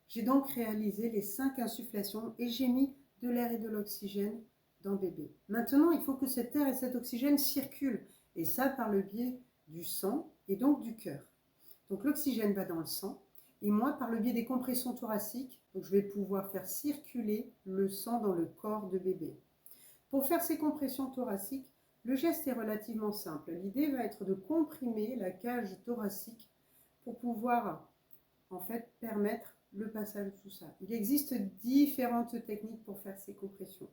J'ai donc réalisé les 5 insufflations et j'ai mis de l'air et de l'oxygène dans bébé. Maintenant, il faut que cet air et cet oxygène circulent, et ça par le biais du sang et donc du cœur. Donc l'oxygène va dans le sang, et moi, par le biais des compressions thoraciques, donc je vais pouvoir faire circuler le sang dans le corps de bébé. Pour faire ces compressions thoraciques, le geste est relativement simple. L'idée va être de comprimer la cage thoracique pour pouvoir en fait permettre le passage de tout ça. Il existe différentes techniques pour faire ces compressions.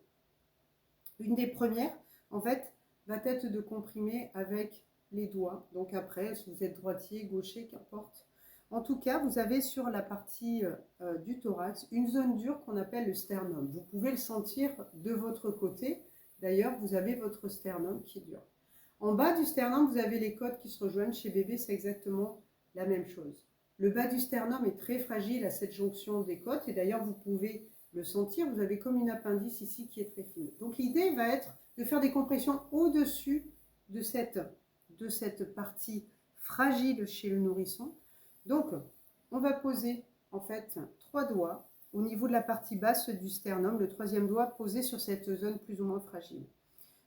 Une des premières, en fait, va être de comprimer avec les doigts. Donc après, si vous êtes droitier, gaucher, qu'importe. En tout cas, vous avez sur la partie du thorax une zone dure qu'on appelle le sternum. Vous pouvez le sentir de votre côté. D'ailleurs, vous avez votre sternum qui est dur. En bas du sternum, vous avez les côtes qui se rejoignent. Chez bébé, c'est exactement la même chose. Le bas du sternum est très fragile à cette jonction des côtes. Et d'ailleurs, vous pouvez le sentir. Vous avez comme une appendice ici qui est très fine. Donc l'idée va être de faire des compressions au-dessus de cette partie fragile chez le nourrisson. Donc, on va poser en fait 3 doigts au niveau de la partie basse du sternum, le 3e doigt posé sur cette zone plus ou moins fragile.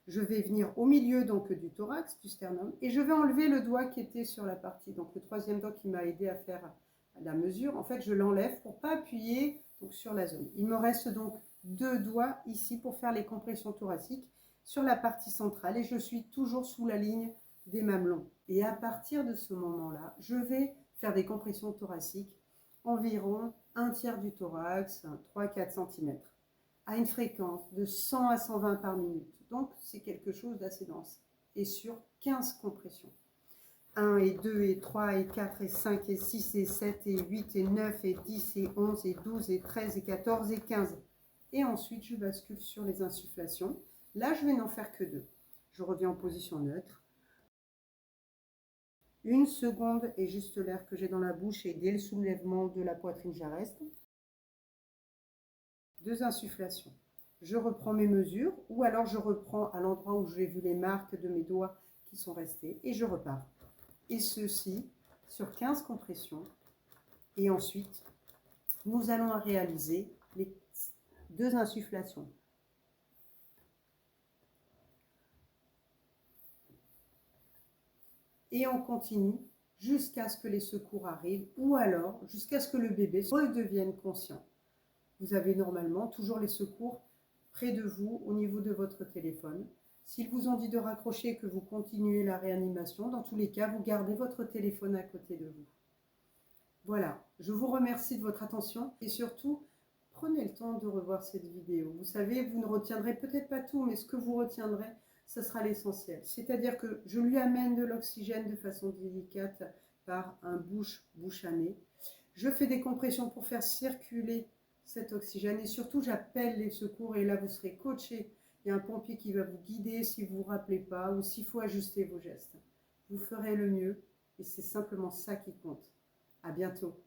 Je vais venir au milieu donc du thorax, du sternum, et je vais enlever le doigt qui était sur la partie, donc le 3e doigt qui m'a aidé à faire la mesure. En fait, je l'enlève pour ne pas appuyer donc, sur la zone. Il me reste donc 2 doigts ici pour faire les compressions thoraciques sur la partie centrale, et je suis toujours sous la ligne des mamelons. Et à partir de ce moment-là, je vais faire des compressions thoraciques environ 1/3 du thorax, 3-4 cm, à une fréquence de 100 à 120 par minute. Donc c'est quelque chose d'assez dense. Et sur 15 compressions. 1 et 2 et 3 et 4 et 5 et 6 et 7 et 8 et 9 et 10 et 11 et 12 et 13 et 14 et 15. Et ensuite je bascule sur les insufflations. Là je vais n'en faire que 2. Je reviens en position neutre. 1 seconde et juste l'air que j'ai dans la bouche, et dès le soulèvement de la poitrine, j'arrête. 2 insufflations. Je reprends mes mesures, ou alors je reprends à l'endroit où j'ai vu les marques de mes doigts qui sont restés, et je repars. Et ceci sur 15 compressions. Et ensuite, nous allons réaliser les 2 insufflations. Et on continue jusqu'à ce que les secours arrivent, ou alors jusqu'à ce que le bébé redevienne conscient. Vous avez normalement toujours les secours près de vous au niveau de votre téléphone. S'ils vous ont dit de raccrocher, que vous continuez la réanimation, dans tous les cas, vous gardez votre téléphone à côté de vous. Voilà, je vous remercie de votre attention et surtout, prenez le temps de revoir cette vidéo. Vous savez, vous ne retiendrez peut-être pas tout, mais ce que vous retiendrez, ce sera l'essentiel. C'est-à-dire que je lui amène de l'oxygène de façon délicate par un bouche à nez. Je fais des compressions pour faire circuler cet oxygène et surtout j'appelle les secours, et là vous serez coaché. Il y a un pompier qui va vous guider si vous ne vous rappelez pas ou s'il faut ajuster vos gestes. Vous ferez le mieux et c'est simplement ça qui compte. À bientôt.